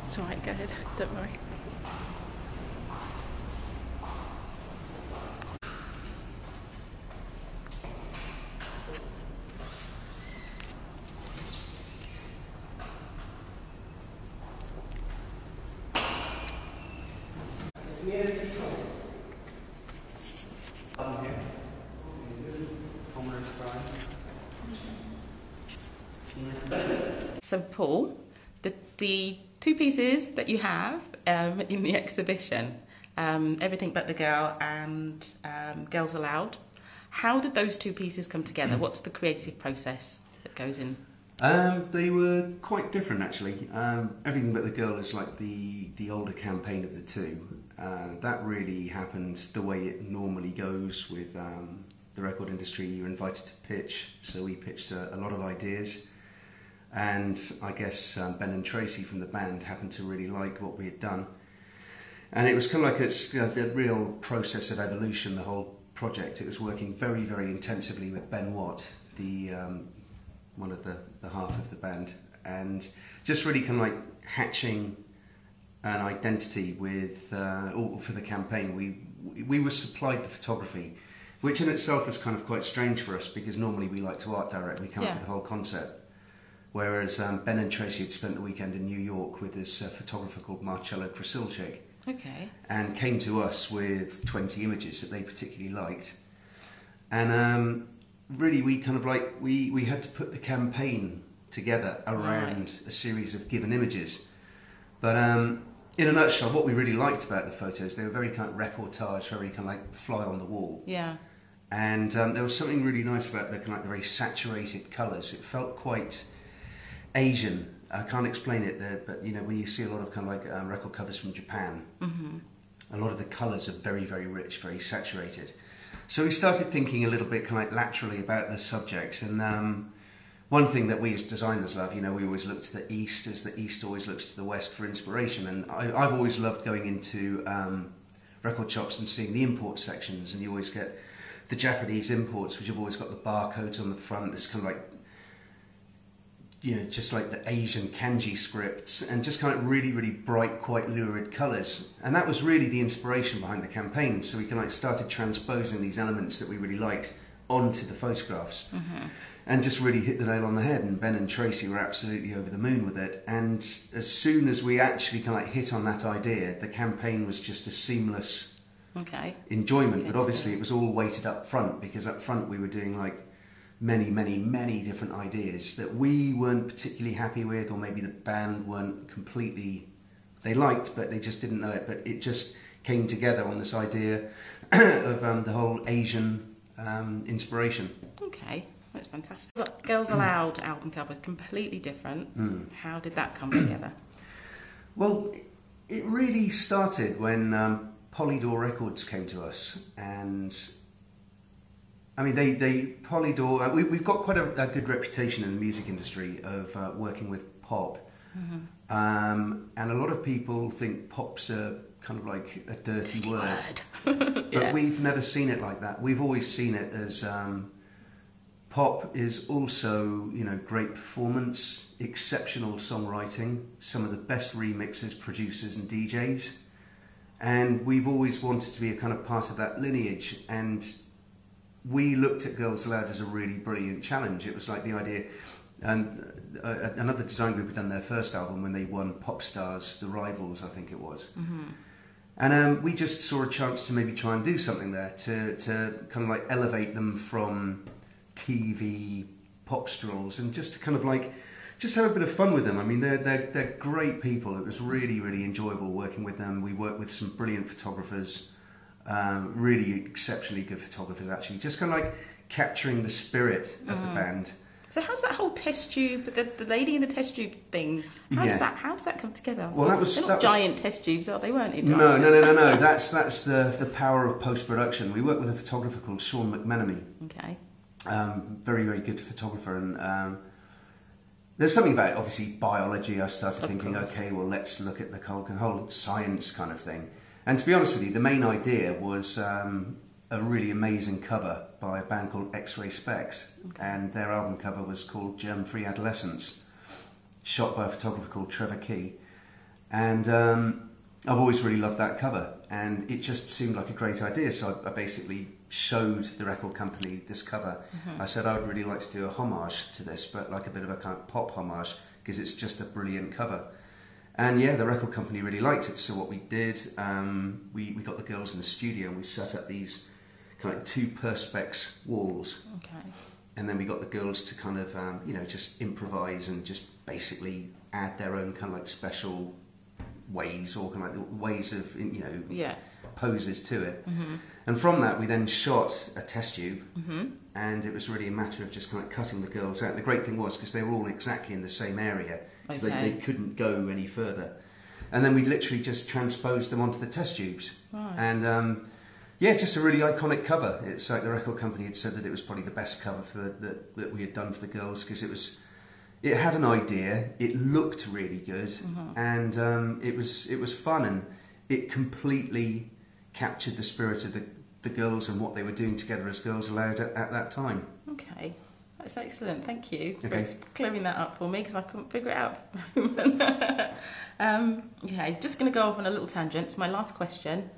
It's alright, go ahead, don't worry. So Paul, the two pieces that you have in the exhibition, Everything But the Girl and Girls Aloud, how did those two pieces come together? What's the creative process that goes in? They were quite different actually. Everything But the Girl is like the older campaign of the two. That really happened the way it normally goes with the record industry. You're invited to pitch, so we pitched a lot of ideas. And I guess Ben and Tracy from the band happened to really like what we had done. And it was kind of like it's a real process of evolution, the whole project. It was working very, very intensively with Ben Watt, the one of the half of the band, and just really kind of like hatching an identity with for the campaign. We were supplied the photography, which in itself was kind of quite strange for us because normally we like to art direct. We come up with the whole concept. Whereas Ben and Tracy had spent the weekend in New York with this photographer called Marcello Krasilczyk. Okay. And came to us with 20 images that they particularly liked. And really we kind of like, we had to put the campaign together around a series of given images. But in a nutshell, what we really liked about the photos, they were very kind of reportage, very kind of like fly on the wall. Yeah. And there was something really nice about the kind of like the very saturated colours. It felt quite Asian. I can't explain it, but you know, when you see a lot of kind of like record covers from Japan, a lot of the colours are very, very rich, very saturated. So we started thinking a little bit kind of like laterally about the subject. And one thing that we as designers love, you know, we always look to the East, as the East always looks to the West for inspiration. And I've always loved going into record shops and seeing the import sections, and you always get the Japanese imports, which have always got the barcodes on the front. This kind of like, you know, just like the Asian kanji scripts, and just kind of really, really bright, quite lurid colours. And that was really the inspiration behind the campaign. So we kind of like started transposing these elements that we really liked onto the photographs, and just really hit the nail on the head. And Ben and Tracy were absolutely over the moon with it. And as soon as we actually kind of like hit on that idea, the campaign was just a seamless enjoyment. But obviously it was all weighted up front, because up front we were doing like many different ideas that we weren't particularly happy with, or maybe the band weren't completely, they liked, but they just didn't know it. But it just came together on this idea of the whole Asian inspiration. Okay, that's fantastic. Girls Aloud album cover, completely different. How did that come together? Well, it really started when Polydor Records came to us, and I mean, Polydor, we've got quite a good reputation in the music industry of working with pop. And a lot of people think pop's a kind of like a dirty word. But we've never seen it like that. We've always seen it as pop is also, you know, great performance, exceptional songwriting, some of the best remixers, producers and DJs. And we've always wanted to be a kind of part of that lineage. And we looked at Girls Aloud as a really brilliant challenge. It was like the idea, and another design group had done their first album when they won Pop Stars, The Rivals, I think it was. And we just saw a chance to maybe try and do something there to kind of like elevate them from TV pop strolls, and just to kind of like just have a bit of fun with them. I mean, they're great people. It was really, really enjoyable working with them. We worked with some brilliant photographers. Really exceptionally good photographers, actually, just kind of like capturing the spirit of the band. So how's that whole test tube, the lady in the test tube thing, how's that come together? Well, they're not giant test tubes, are they? Weren't it? No. That's the power of post-production. We work with a photographer called Sean McMenemy. Okay. Very, very good photographer, and there's something about, obviously, biology. I started thinking, okay, well, let's look at the whole science kind of thing. And to be honest with you, the main idea was a really amazing cover by a band called X-Ray Specs, and their album cover was called Germ-Free Adolescence, shot by a photographer called Trevor Key. And I've always really loved that cover, and it just seemed like a great idea. So I basically showed the record company this cover. I said I would really like to do a homage to this, but like a bit of a kind of pop homage, because it's just a brilliant cover. And yeah, the record company really liked it. So what we did, we got the girls in the studio and we set up these kind of 2 perspex walls. Okay. And then we got the girls to kind of, just improvise and just basically add their own kind of like special ways or kind of like ways of, poses to it. And from that, we then shot a test tube, and it was really a matter of just kind of cutting the girls out. The great thing was, because they were all exactly in the same area, they couldn't go any further. And then we literally just transposed them onto the test tubes. Right. And just a really iconic cover. It's like the record company had said that it was probably the best cover that we had done for the girls, because it had an idea, it looked really good, and it was fun, and it completely captured the spirit of the girls and what they were doing together as Girls Aloud at that time. Okay, that's excellent. Thank you for Okay. clearing that up for me, because I couldn't figure it out. Okay, just going to go off on a little tangent. It's my last question.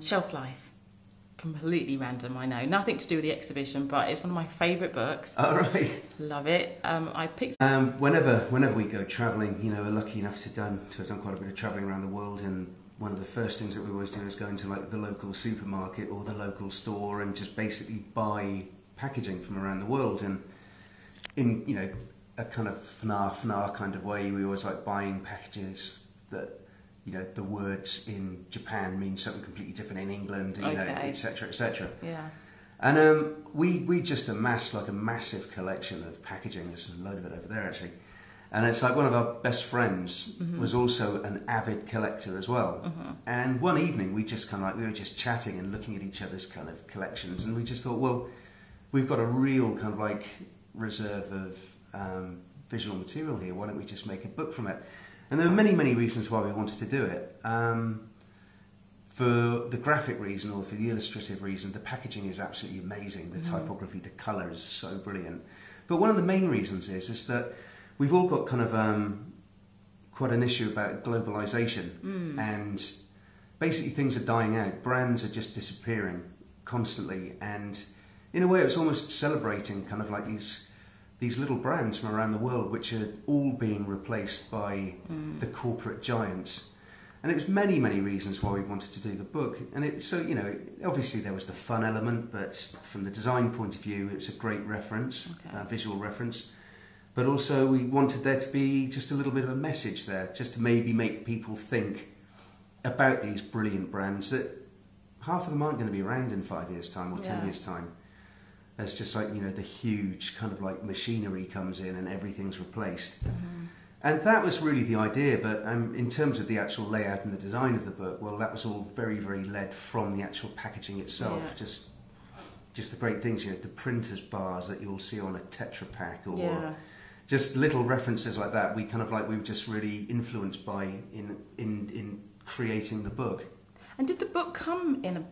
Shelf life. Completely random, I know. Nothing to do with the exhibition, but it's one of my favourite books. All right. Love it. I picked... Whenever we go travelling, we're lucky enough to have done quite a bit of travelling around the world, and one of the first things that we always do is go into like the local supermarket or the local store and just basically buy packaging from around the world. And in a kind of FNAR kind of way, we always like buying packages that the words in Japan mean something completely different in England, etc., etc. Yeah. And we just amassed like a massive collection of packaging. There's a load of it over there actually. And it's like one of our best friends was also an avid collector as well. And one evening we were just chatting and looking at each other's kind of collections, and we just thought, well, we've got a real kind of like reserve of visual material here. Why don't we just make a book from it? And there were many, many reasons why we wanted to do it. For the graphic reason or for the illustrative reason, the packaging is absolutely amazing. The typography, the colour is so brilliant. But one of the main reasons is that we've all got kind of quite an issue about globalisation. And basically things are dying out. Brands are just disappearing constantly. And in a way, it's almost celebrating kind of like these little brands from around the world, which are all being replaced by the corporate giants. And it was many, many reasons why we wanted to do the book. And obviously there was the fun element, but from the design point of view, it was a great reference, visual reference. But also we wanted there to be just a little bit of a message there, just to maybe make people think about these brilliant brands that half of them aren't going to be around in 5 years' time or 10 years' time. There's just like, the huge kind of like machinery comes in and everything's replaced. And that was really the idea, but in terms of the actual layout and the design of the book, well, that was all very, very led from the actual packaging itself. Just the great things, the printer's bars that you'll see on a Tetra Pak, or just little references like that. We were just really influenced by in creating the book. And did the book come in a